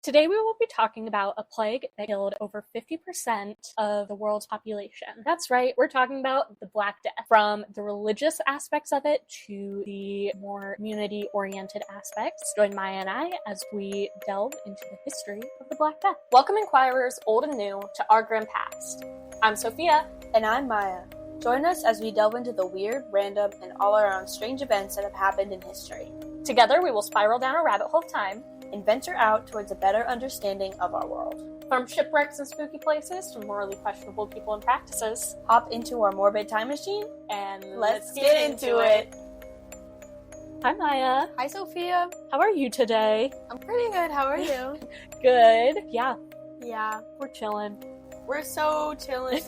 Today we will be talking about a plague that killed over 50% of the world's population. That's right, we're talking about the Black Death. From the religious aspects of it to the more community-oriented aspects, join Maya and I as we delve into the history of the Black Death. Welcome inquirers, old and new, to our grim past. I'm Sophia. And I'm Maya. Join us as we delve into the weird, random, and all-around strange events that have happened in history. Together we will spiral down a rabbit hole of time And venture out towards a better understanding of our world. From shipwrecks and spooky places to morally questionable people and practices. Hop into our morbid time machine, and let's get into it. Hi, Maya. Hi, Sophia. How are you today? I'm pretty good. How are you? Good. Yeah, Yeah, we're chilling. we're so chilling.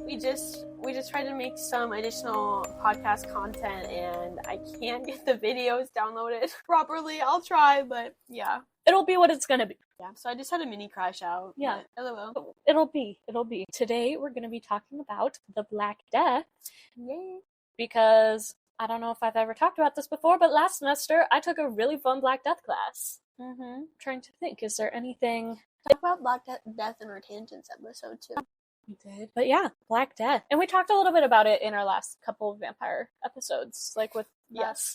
We just tried to make some additional podcast content, and I can't get the videos downloaded properly. I'll try, but yeah. It'll be what it's gonna be. Yeah, so I just had a mini crash out. Yeah. but LOL. It'll be. Today we're gonna be talking about the Black Death Yay. because I don't know if I've ever talked about this before, but last semester I took a really fun Black Death class. Mm-hmm. Trying to think, is there anything Talk about Black Death in our tangents episode, too. we did? But yeah, Black Death. And we talked a little bit about it in our last couple of vampire episodes, like with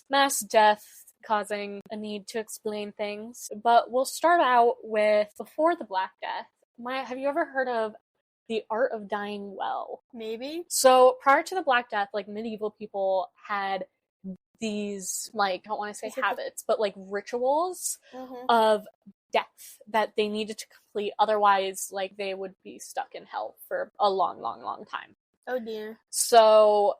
mass death causing a need to explain things. But we'll start out with before the Black Death. Maya, have you ever heard of the art of dying well? Maybe? So prior to the Black Death, like medieval people had these, like, I don't want to say Is it habits, but like rituals Mm-hmm. of death that they needed to complete. Otherwise, like, they would be stuck in hell for a long, long, long time. Oh, dear. So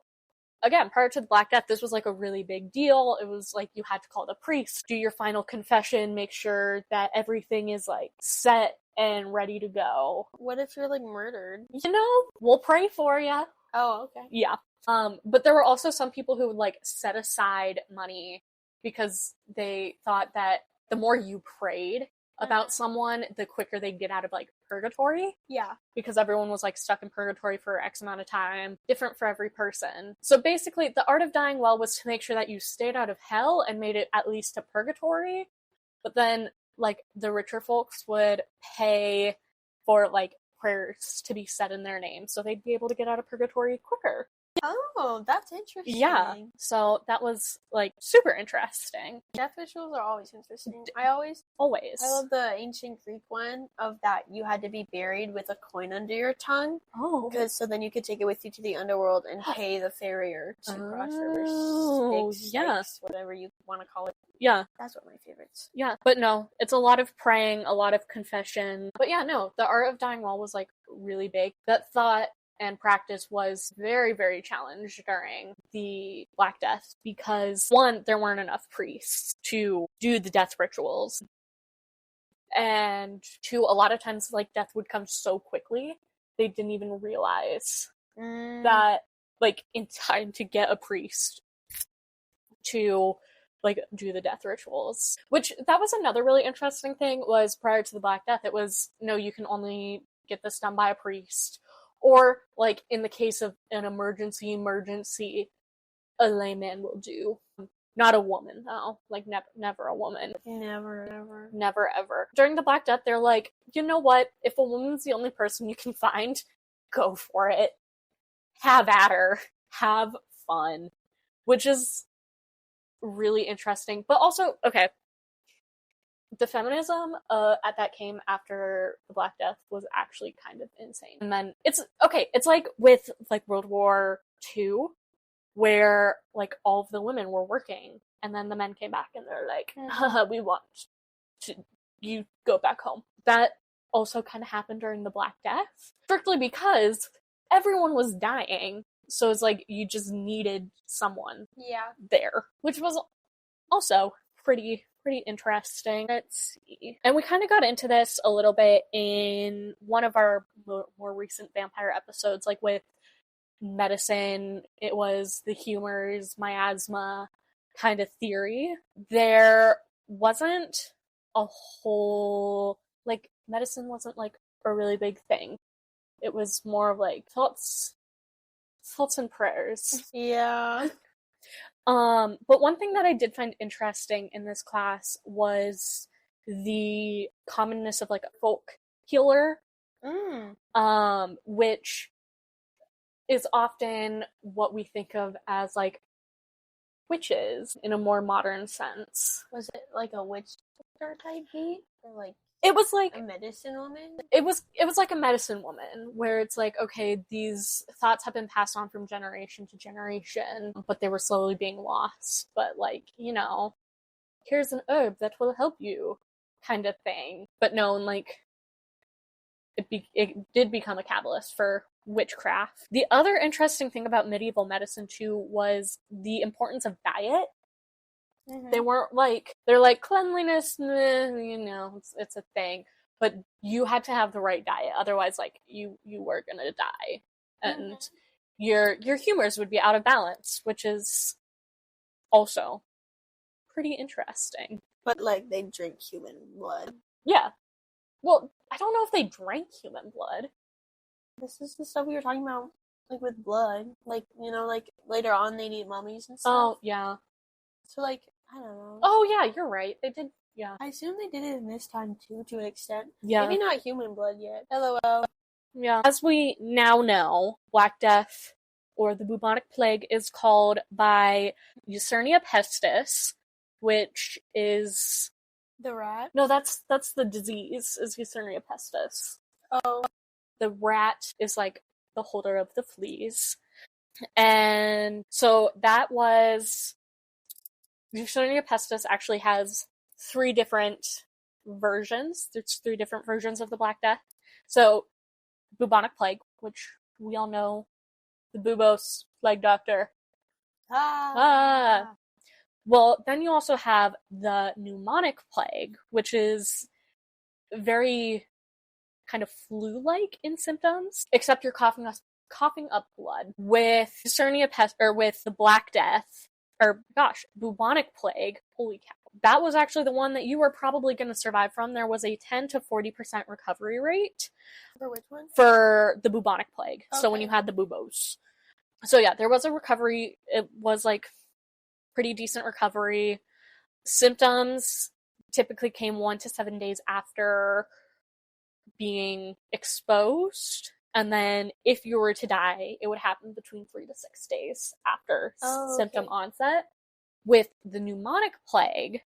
again, prior to the Black Death, this was like a really big deal. It was like you had to call the priest, do your final confession, make sure that everything is like set and ready to go. What if you're, like, murdered? You know, we'll pray for you. Oh, okay. Yeah. But there were also some people who would like set aside money because they thought that the more you prayed about someone, the quicker they'd get out of like purgatory. Yeah. Because everyone was like stuck in purgatory for X amount of time, different for every person. So basically, the art of dying well was to make sure that you stayed out of hell and made it at least to purgatory. But then, like, the richer folks would pay for like prayers to be said in their name, so they'd be able to get out of purgatory quicker. Oh, that's interesting. Yeah. So that was like super interesting. Death rituals are always interesting. I Always. love the ancient Greek one of that you had to be buried with a coin under your tongue. Oh. Because so then you could take it with you to the underworld and pay the farrier to cross rivers. Oh, Styx, yeah. Styx, whatever you want to call it. Yeah. That's one of my favorites. Yeah. But no, it's a lot of praying, a lot of confession. But yeah, no, the art of dying well was like really big. That thought and practice was very, very challenged during the Black Death because, one, there weren't enough priests to do the death rituals. And two, a lot of times, like, death would come so quickly, they didn't even realize that, like, in time to get a priest to, like, do the death rituals. Which, that was another really interesting thing, was prior to the Black Death, it was, no, you can only get this done by a priest. Or, like, in the case of an emergency, a layman will do. Not a woman, though. Like, never a woman. Never, ever. Never, ever. During the Black Death, they're like, you know what? If a woman's the only person you can find, go for it. Have at her. Have fun. Which is really interesting. But also, okay, the feminism that came after the Black Death was actually kind of insane. And then it's like with like World War II, where like all of the women were working, and then the men came back and they're like, we want you go back home. That also kind of happened during the Black Death, strictly because everyone was dying. So it's like you just needed someone there, which was also pretty interesting. Let's see. And we kind of got into this a little bit in one of our more recent vampire episodes, like with medicine. It was the humors, miasma kind of theory. There wasn't a whole, like, medicine wasn't like a really big thing. It was more of like thoughts and prayers. Yeah. But one thing that I did find interesting in this class was the commonness of like a folk healer, which is often what we think of as like witches in a more modern sense. Was it like a witch doctor type beat? Or like it was like a medicine woman? It was like a medicine woman, where it's like, okay, these thoughts have been passed on from generation to generation, but they were slowly being lost. But like, you know, here's an herb that will help you, kind of thing. But no, and like, it did become a catalyst for witchcraft. The other interesting thing about medieval medicine too was the importance of diet. They weren't like, they're like cleanliness, you know, it's a thing, but you had to have the right diet, otherwise like you were gonna die, and your humors would be out of balance, which is also pretty interesting. But like they drink human blood. Yeah. Well, I don't know if they drank human blood. This is the stuff we were talking about, like with blood. Like, you know, like later on they'd eat mummies and stuff. Oh, yeah. So like, I don't know. Oh, yeah, you're right. They did, yeah. I assume they did it in this time too, to an extent. Yeah. Maybe not human blood yet. LOL. Yeah. As we now know, Black Death, or the bubonic plague, is called by Yersinia pestis, which is... The rat? No, that's the disease, is Yersinia pestis. Oh. The rat is like the holder of the fleas. And so that was... Yersinia pestis actually has 3 different versions. There's 3 different versions of the Black Death. So, bubonic plague, which we all know, the Bubos plague doctor. Well, then you also have the pneumonic plague, which is very kind of flu-like in symptoms, except you're coughing up blood. With Yersinia pestis, or with the Black Death, bubonic plague, holy cow. That was actually the one that you were probably going to survive from. There was a 10 to 40% recovery rate. For which one? For the bubonic plague. Okay. So when you had the buboes. So yeah, there was a recovery. It was like pretty decent recovery. Symptoms typically came 1 to 7 days after being exposed. And then if you were to die, it would happen between 3 to 6 days after symptom onset. With the pneumonic plague,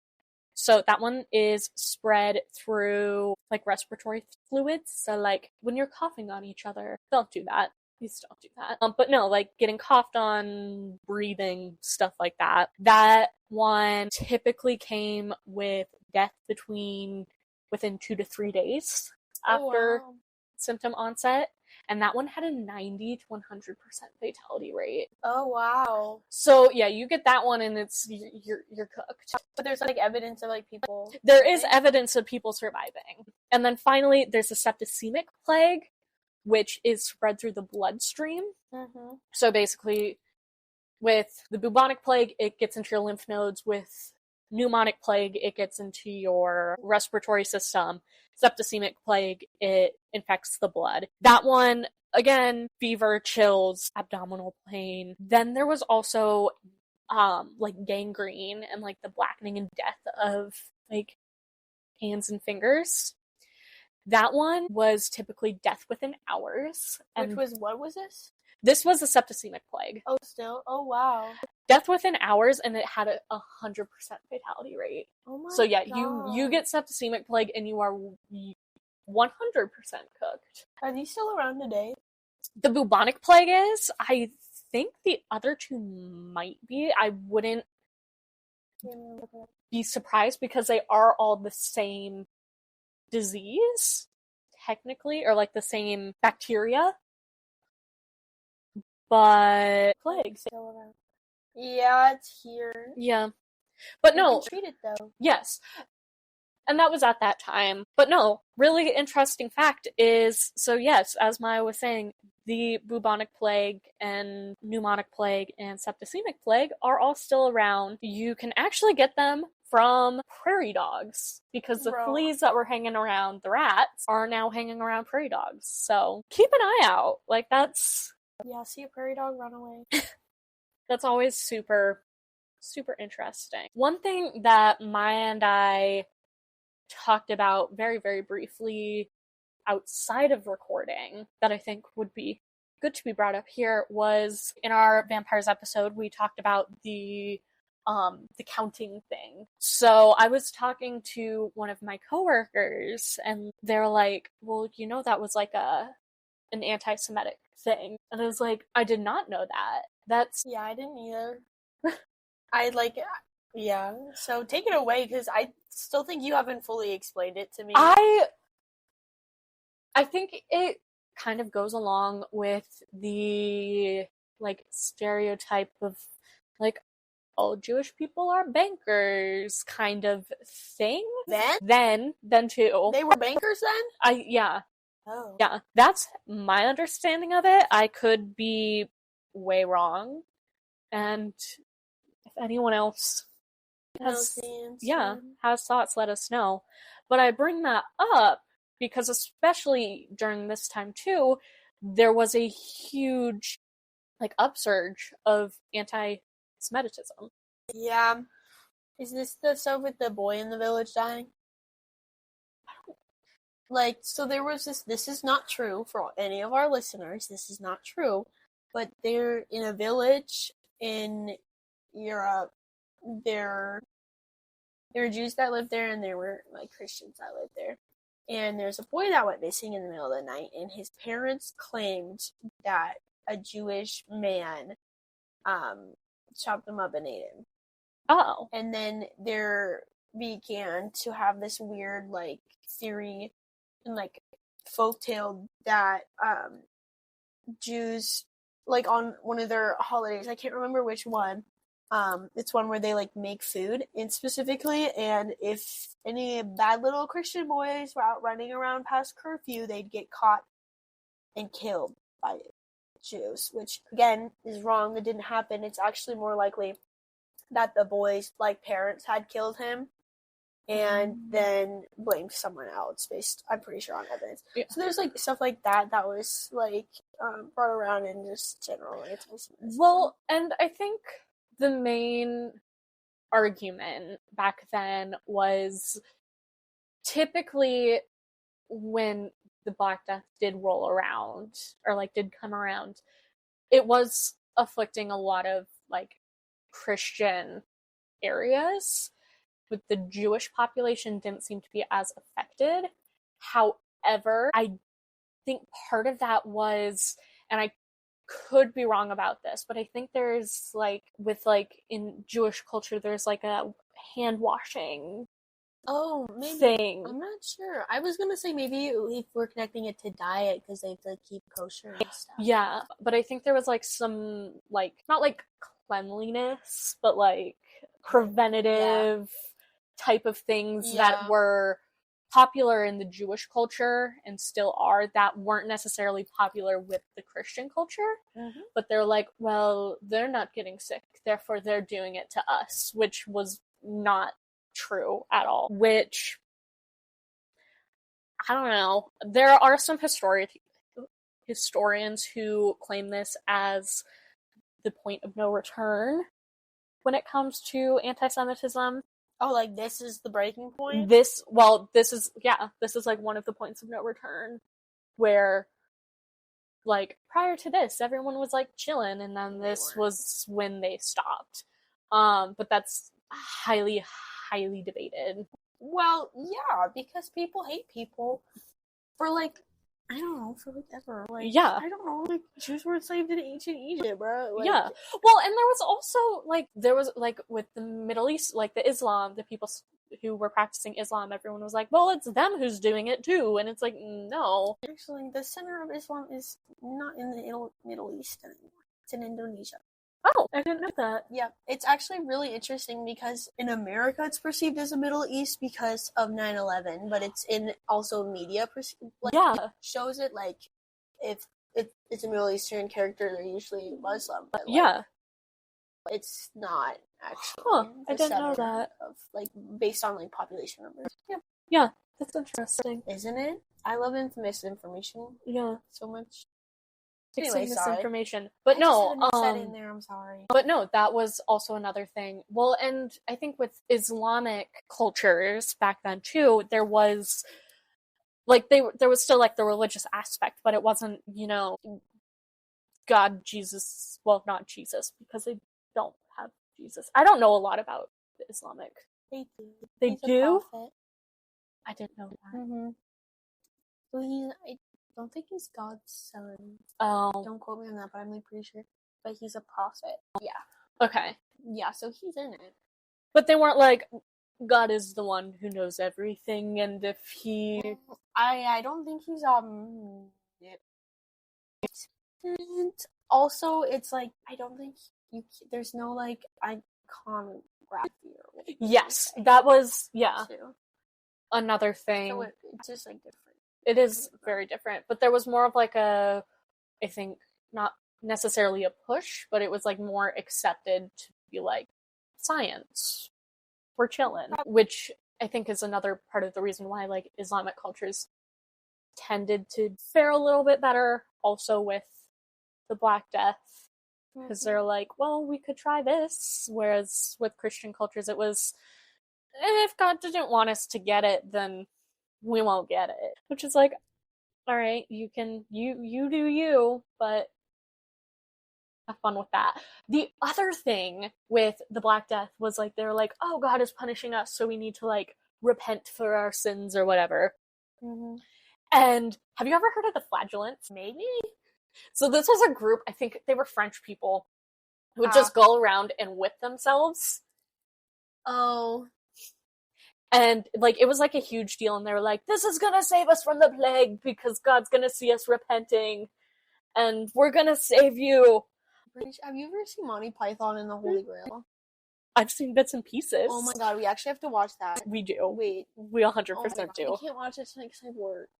so that one is spread through like respiratory fluids. So like when you're coughing on each other, don't do that. Please don't do that. But no, like getting coughed on, breathing, stuff like that. That one typically came with death within 2 to 3 days after symptom onset. And that one had a 90 to 100% fatality rate. Oh, wow. So, yeah, you get that one and you're cooked. But there's, like, evidence of, like, people... There is evidence of people surviving. And then finally, there's the septicemic plague, which is spread through the bloodstream. So, basically, with the bubonic plague, it gets into your lymph nodes. With pneumonic plague, it gets into your respiratory system. Septicemic plague, it infects the blood. That one, again, fever, chills, abdominal pain. Then there was also like gangrene and like the blackening and death of like hands and fingers. That one was typically death within hours. What was this? This was the septicemic plague. Oh, still? Oh, wow. Death within hours, and it had a 100% fatality rate. Oh my So yeah, God. you get septicemic plague and you are 100% cooked. Are these still around today? The bubonic plague is. I think the other 2 might be. I wouldn't be surprised because they are all the same disease, technically, or like the same bacteria. But plague still around. Yeah, it's here. Yeah. But no. You can treat it though. Yes. And that was at that time. But no, really interesting fact is, so yes, as Maya was saying, the bubonic plague and pneumonic plague and septicemic plague are all still around. You can actually get them from prairie dogs because the fleas that were hanging around the rats are now hanging around prairie dogs. So keep an eye out. Like that's... Yeah, see a prairie dog, run away. That's always super, super interesting. One thing that Maya and I talked about very, very briefly outside of recording that I think would be good to be brought up here was in our vampires episode, we talked about the counting thing. So I was talking to one of my coworkers and they're like, well, that was like an anti-Semitic thing. And I was like, I did not know that. That's... Yeah, I didn't either. Yeah. So take it away, because I still think you haven't fully explained it to me. I think it kind of goes along with the, like, stereotype of, like, all Jewish people are bankers kind of thing. Then too. They were bankers then? Yeah. Oh. Yeah. That's my understanding of it. I could be way wrong. And if anyone else has thoughts, let us know. But I bring that up because especially during this time too, there was a huge, like, upsurge of anti-Semitism. Yeah. Is this the stuff with the boy in the village dying? Like, so there was this is not true for any of our listeners, this is not true, but they're in a village in Europe. There were Jews that lived there, and there were, like, Christians that lived there. And there's a boy that went missing in the middle of the night, and his parents claimed that a Jewish man chopped him up and ate him. Oh. And then there began to have this weird, like, theory and, like, folktale that Jews, like, on one of their holidays, I can't remember which one, it's one where they, like, make food, and specifically, and if any bad little Christian boys were out running around past curfew, they'd get caught and killed by Jews, which, again, is wrong. That didn't happen. It's actually more likely that the boy's, like, parents had killed him and then blamed someone else based, I'm pretty sure, on evidence. Yeah. So there's, like, stuff like that was, like, brought around in just general anti-Semitism. Well, and I think the main argument back then was typically when the Black Death did roll around, or, like, did come around, it was afflicting a lot of, like, Christian areas, but the Jewish population didn't seem to be as affected. However, I think part of that was, and I could be wrong about this, but I think there's, like, with, like, in Jewish culture, there's, like, a hand washing thing. I'm not sure. I was gonna say maybe if we're connecting it to diet because they have to keep kosher and stuff. Yeah, but I think there was, like, some, like, not, like, cleanliness, but, like, preventative type of things that were popular in the Jewish culture and still are, that weren't necessarily popular with the Christian culture. Mm-hmm. But they're like, well, they're not getting sick, therefore they're doing it to us, which was not true at all. Which, I don't know. There are some historians who claim this as the point of no return when it comes to anti-Semitism. Oh, like, this is the breaking point? This is like one of the points of no return, where, like, prior to this, everyone was, like, chilling, and then this was when they stopped. But that's highly, highly debated. Well, yeah, because people hate people for, like, I don't know, for whatever. Like, yeah. I don't know, like, Jews were enslaved in ancient Egypt, bro. Like, yeah. Well, and there was also, like, with the Middle East, like, the Islam, the people who were practicing Islam, everyone was like, well, it's them who's doing it too. And it's like, no. Actually, the center of Islam is not in the Middle East anymore. It's in Indonesia. Oh, I didn't know that. Yeah, it's actually really interesting because in America it's perceived as a Middle East because of 9/11, but it's in also media shows it like if it's a Middle Eastern character, they're usually Muslim, but it's not actually. I didn't know that. Of, like, based on, like, population numbers. Yeah, that's interesting, isn't it? I love infamous information. Yeah, so much. fixing Anyway, sorry. misinformation. But I no, just had to in there. I'm sorry. but no, that was also another thing. Well, and I think with Islamic cultures back then too, there was like there was still like the religious aspect, but it wasn't, you know, God, Jesus, well, not Jesus, because they don't have Jesus. I don't know a lot about the Islamic. They do. They He's do? a prophet. I didn't know that. Mm-hmm. So I don't think he's God's son. Oh. Don't quote me on that, but I'm like pretty sure. But he's a prophet. Yeah. Okay. Yeah, so he's in it. But they weren't like, God is the one who knows everything, and if he... I don't think he's and also it's like I don't think there's no like iconography or whatever. Yes, that was too. Another thing. So it's just like different. It is very different, but there was more of like I think not necessarily a push, but it was like more accepted to be like science. We're chilling, which I think is another part of the reason why like Islamic cultures tended to fare a little bit better also with the Black Death, because they're like, well, we could try this, whereas with Christian cultures it was, if God didn't want us to get it, then we won't get it, which is like, all right, you can you do you, but have fun with that. The other thing with the Black Death was like, they're like, oh, God is punishing us, so we need to like repent for our sins or whatever. Mm-hmm. And have you ever heard of the Flagellants? Maybe. So this was a group, I think they were French people, who would just go around and whip themselves. Oh. And like it was like a huge deal, and they were like, this is gonna save us from the plague because God's gonna see us repenting and we're gonna save you. Have you ever seen Monty Python and the Holy Grail? I've seen bits and pieces. Oh my god, we actually have to watch that. We do. Wait. We 100% do. We can't watch it tonight because I work.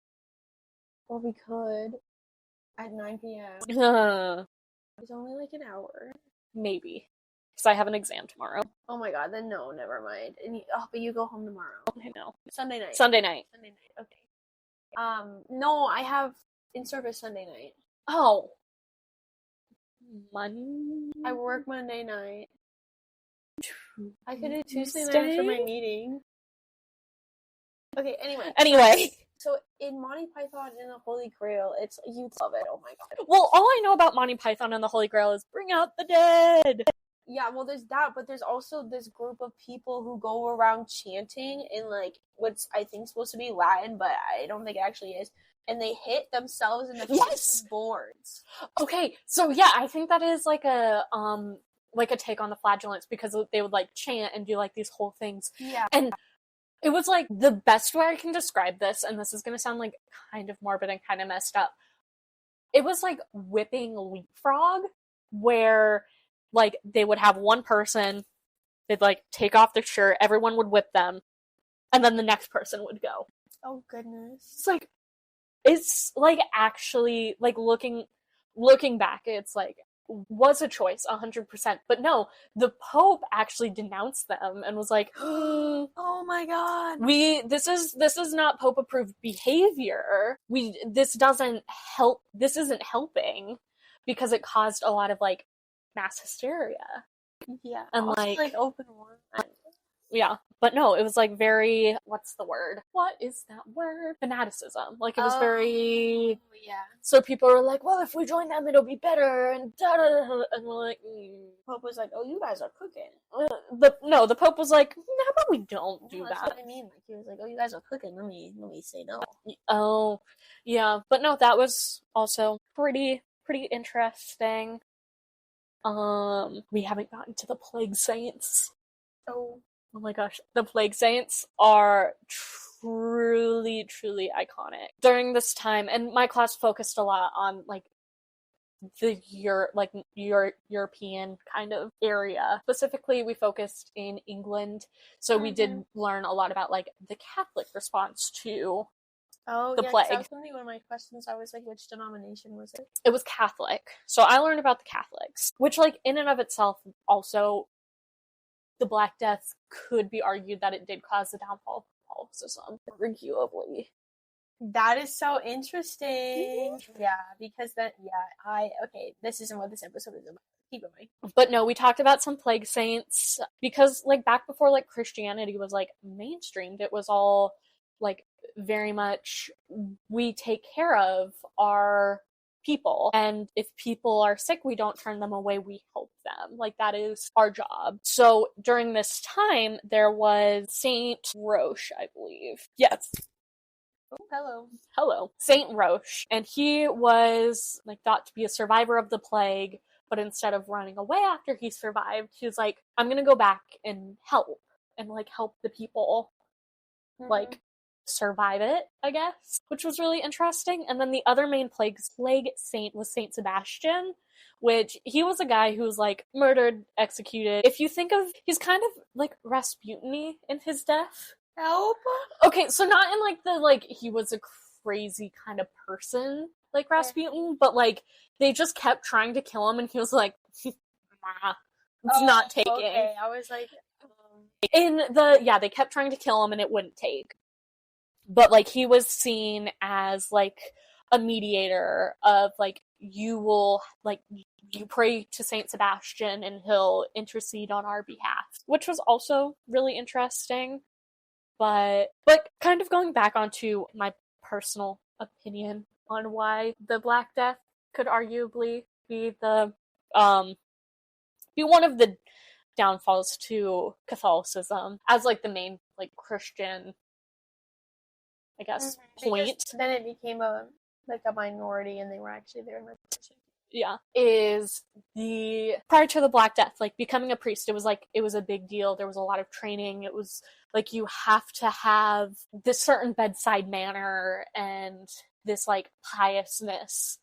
Well, we could. At 9 p.m. It's only like an hour. Maybe. Because I have an exam tomorrow. Oh my god, then no, never mind. And but you go home tomorrow. I know. Sunday night. Sunday night. Okay. No, I have in-service Sunday night. Oh. Monday? I work Monday night. I could do Tuesday night for my meeting. Okay, anyway. So in Monty Python and the Holy Grail, you'd love it. Oh my god. Well, all I know about Monty Python and the Holy Grail is bring out the dead. Yeah, well, there's that, but there's also this group of people who go around chanting in like what's I think supposed to be Latin, but I don't think it actually is. And they hit themselves in the face with boards. Okay, so yeah, I think that is like a take on the Flagellants, because they would like chant and do like these whole things. Yeah. And it was like the best way I can describe this, and this is going to sound like kind of morbid and kind of messed up. It was like whipping leapfrog, where like they would have one person, they'd like take off their shirt, everyone would whip them, and then the next person would go. Oh goodness. It's like actually like looking back, it's like was a choice 100%, but no, the Pope actually denounced them and was like, oh my god, this is not Pope approved behavior. This isn't helping, because it caused a lot of like mass hysteria. Yeah, and also, like open war. Yeah, but no, it was like very, what's the word? What is that word? Fanaticism. Like it was very, yeah. So people were like, well, if we join them, it'll be better, and da da da, and we're like, Pope was like, oh, you guys are cooking. The Pope was like, no, but we don't do that's that. what I mean. Like he was like, oh, you guys are cooking. Let me say no. Oh, yeah, but no, that was also pretty interesting. We haven't gotten to the Plague Saints. Oh my gosh, the Plague Saints are truly iconic. During this time, and my class focused a lot on like the European kind of area. Specifically, we focused in England, so we did learn a lot about like the Catholic response to the plague. That was gonna be one of my questions. I was like, which denomination was it? It was Catholic. So I learned about the Catholics, which like in and of itself also, the Black Death could be argued that it did cause the downfall of Catholicism, arguably. That is so interesting. Yeah, because this isn't what this episode is about. Keep going. But no, we talked about some plague saints because, like, back before, like, Christianity was, like, mainstreamed, it was all, like, very much, we take care of our people, and if people are sick, we don't turn them away, we help them. Like, that is our job. So during this time, there was Saint Roche, I believe. Yes. Oh, Hello. Saint Roche. And he was, like, thought to be a survivor of the plague, but instead of running away after he survived, he was like, I'm gonna go back and help the people, like, survive it, I guess, which was really interesting. And then the other main plague saint was Saint Sebastian, which he was a guy who was, like, murdered, executed. If you think of, he's kind of like Rasputin in his death. Help. Okay, so not in, like, the, like, he was a crazy kind of person like Rasputin, but, like, they just kept trying to kill him, and he was like, nah, it's not taking. Okay, I was like, they kept trying to kill him, and it wouldn't take. But, like, he was seen as, like, a mediator of, like, you will, like, you pray to Saint Sebastian, and he'll intercede on our behalf, which was also really interesting. But kind of going back onto my personal opinion on why the Black Death could arguably be the be one of the downfalls to Catholicism as, like, the main, like, Christian, I guess, point. Because then it became a minority, and they were actually very much. Yeah, is prior to the Black Death, like, becoming a priest, it was a big deal. There was a lot of training. It was like, you have to have this certain bedside manner and this, like, piousness.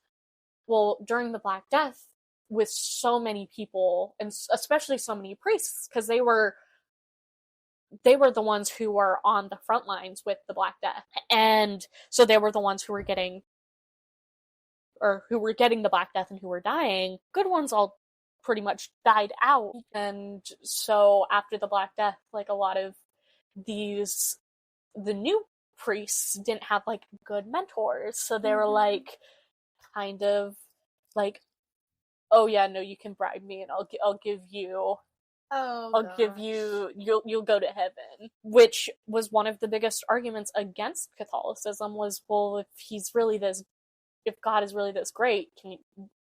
Well, during the Black Death, with so many people, and especially so many priests, because they were the ones who were on the front lines with the Black Death, and so they were the ones who were getting the Black Death and who were dying. Good ones all pretty much died out, and so after the Black Death, like, a lot of the new priests didn't have, like, good mentors, so they were, like, kind of like, oh yeah, no, you can bribe me and I'll give you you'll go to heaven, which was one of the biggest arguments against Catholicism. Was, well, if God is really this great,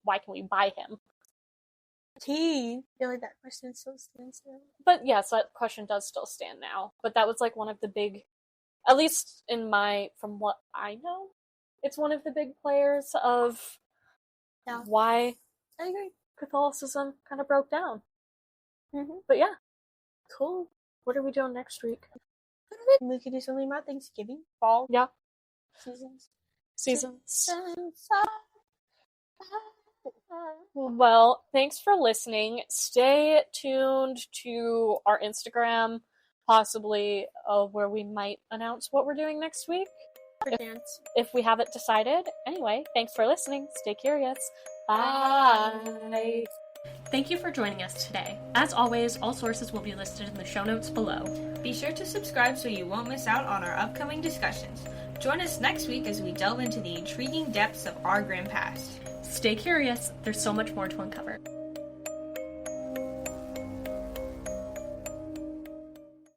why can we buy him? I feel like that question still stands now. But yes, that question does still stand now. But that was, like, one of the big, at least from what I know, it's one of the big players of why I agree. Catholicism kind of broke down. Mm-hmm. But yeah, cool. What are we doing next week? We could do something about Thanksgiving, fall. Yeah. Seasons. Well, thanks for listening. Stay tuned to our Instagram, possibly where we might announce what we're doing next week. If we haven't decided. Anyway, thanks for listening. Stay curious. Bye. Thank you for joining us today. As always, all sources will be listed in the show notes below. Be sure to subscribe so you won't miss out on our upcoming discussions. Join us next week as we delve into the intriguing depths of our grim past. Stay curious, there's so much more to uncover.